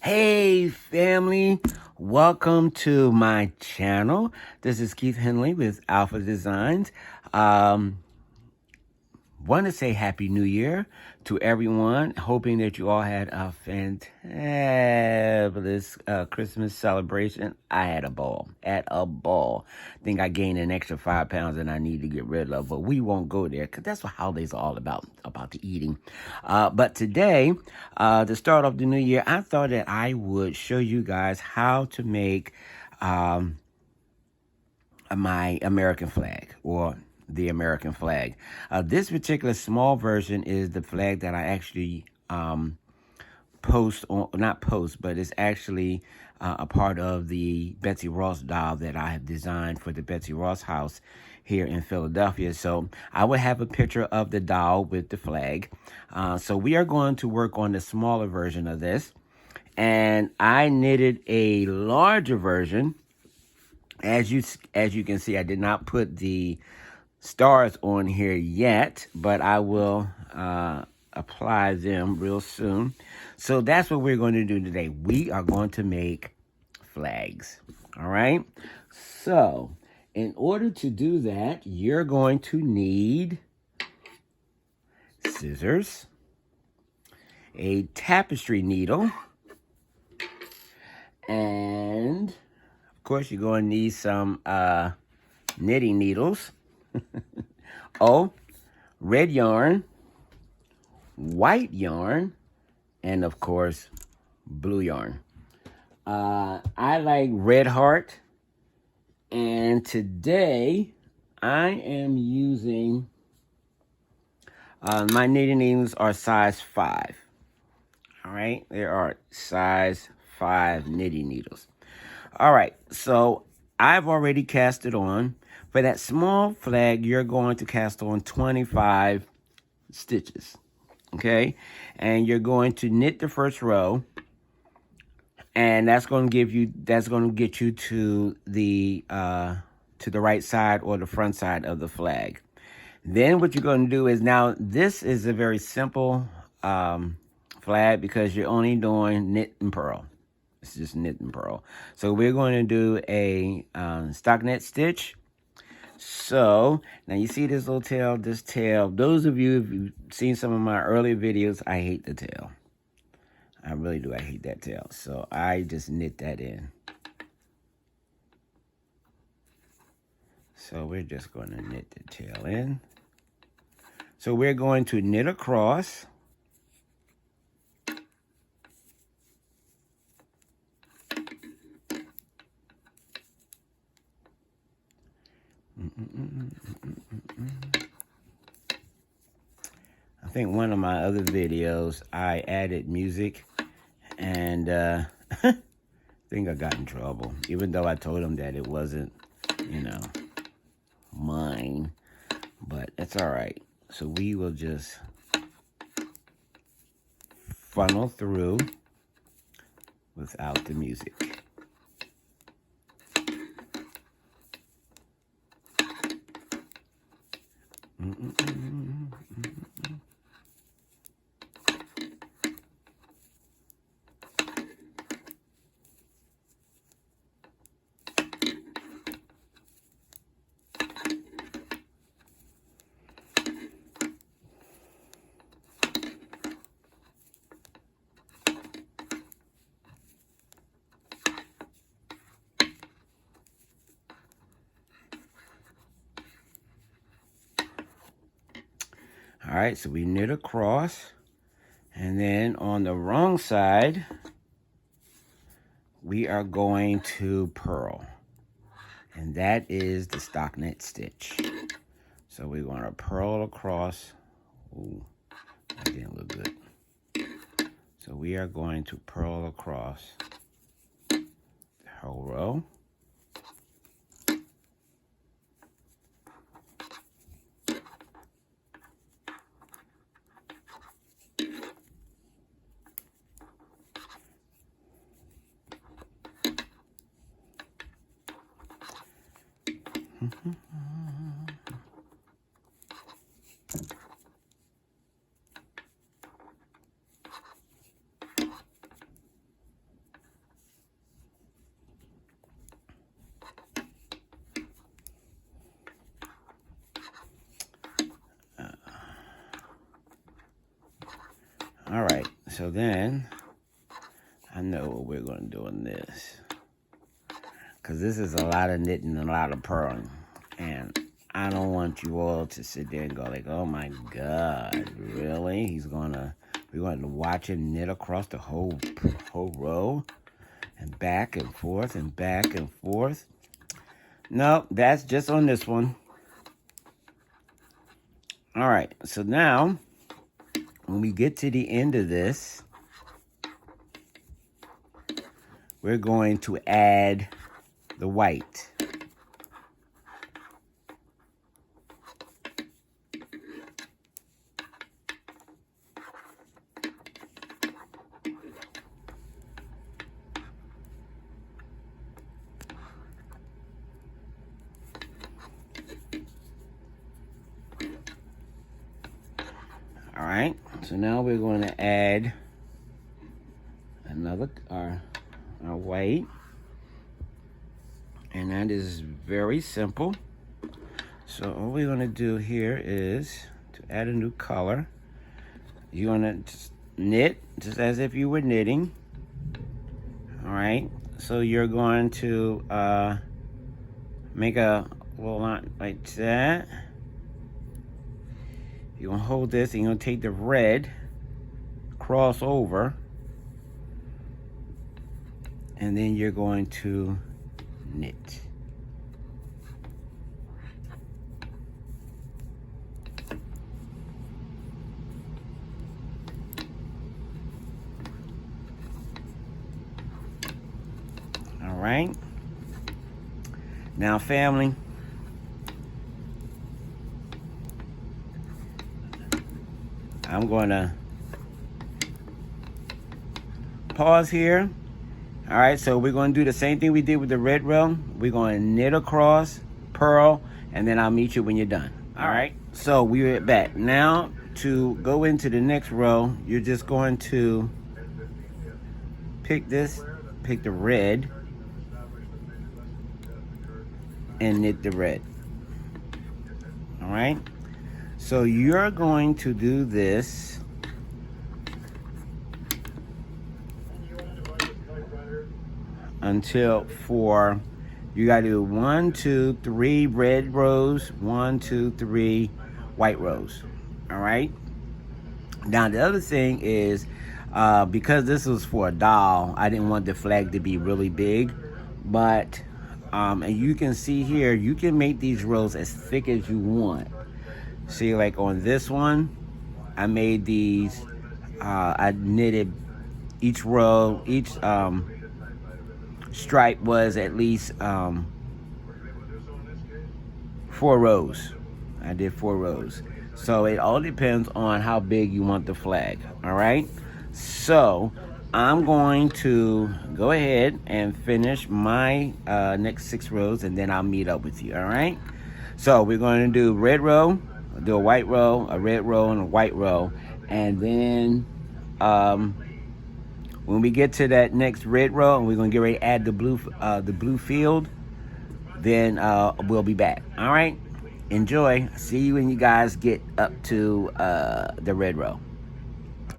Hey family, welcome to my channel. This is Keith Henley with Alpha Designs. Want to say Happy New Year to everyone. Hoping that you all had a fantabulous Christmas celebration. I had a ball. I think I gained an extra 5 pounds and I need to get rid of, but we won't go there because that's what holidays are all about the eating. But today, to start off the new year, I thought that I would show you guys how to make my American flag, or the American flag. This particular small version is the flag that I actually post on, not post, but it's actually a part of the Betsy Ross doll that I have designed for the Betsy Ross house here in Philadelphia. So I will have a picture of the doll with the flag. So we are going to work on the smaller version of this. And I knitted a larger version. As you can see, I did not put the stars on here yet, but I will apply them real soon. So that's what we're going to do today. We are going to make flags. All right. So in order to do that, you're going to need scissors, a tapestry needle, and of course you're going to need some knitting needles. Red yarn, white yarn, and of course, blue yarn. I like Red Heart, and today I am using, my knitting needles are size 5. All right, there are size 5 knitting needles. All right, so I've already cast it on. For that small flag, you're going to cast on 25 stitches, okay? And you're going to knit the first row, and that's going to get you to the right side or the front side of the flag. Then what you're going to do is, now this is a very simple flag because you're only doing knit and purl. It's just knit and purl. So we're going to do a stockinette stitch. So now you see this little tail, this tail. Those of you who've seen some of my earlier videos, I hate the tail. I really do. I hate that tail. So I just knit that in. So we're just going to knit the tail in. So we're going to knit across. I think one of my other videos, I added music, and I think I got in trouble, even though I told them that it wasn't, mine, but it's all right. So we will just funnel through without the music. All right, so we knit across, and then on the wrong side, we are going to purl, and that is the stockinette stitch. So we're going to purl across. Ooh, that didn't look good. So we are going to purl across the whole row. so then I know what we're going to do in this. Because this is a lot of knitting and a lot of purling. And I don't want you all to sit there and go like, oh my God, really? We're going to watch him knit across the whole row and back and forth and back and forth. No, that's just on this one. All right, so now when we get to the end of this, we're going to add the white. All right, so now we're going to add another our white, and that is very simple. So all we're going to do here is to add a new color. You're going to knit just as if you were knitting. All right, so you're going to make a little line like that. You're going to hold this and you're going to take the red, cross over, and then you're going to knit. All right. Now, family, I'm going to pause here. All right, so we're going to do the same thing we did with the red row. We're going to knit across, purl, and then I'll meet you when you're done. All right, so we're back. Now, to go into the next row, you're just going to pick the red, and knit the red. All right, so you're going to do this until you got to do 1, 2, 3 red rows, 1, 2, 3 white rows. All right. Now the other thing is, because this was for a doll, I didn't want the flag to be really big, but and you can see here, you can make these rows as thick as you want. See, like on this one, I made these, I knitted each row, each stripe was at least 4 rows. I did 4 rows. So it all depends on how big you want the flag. All right. So I'm going to go ahead and finish my next 6 rows, and then I'll meet up with you. All right. So we're going to do red row, do a white row, a red row, and a white row, and then when we get to that next red row, and we're gonna get ready to add the blue field, then we'll be back. All right, enjoy. See you when you guys get up to the red row.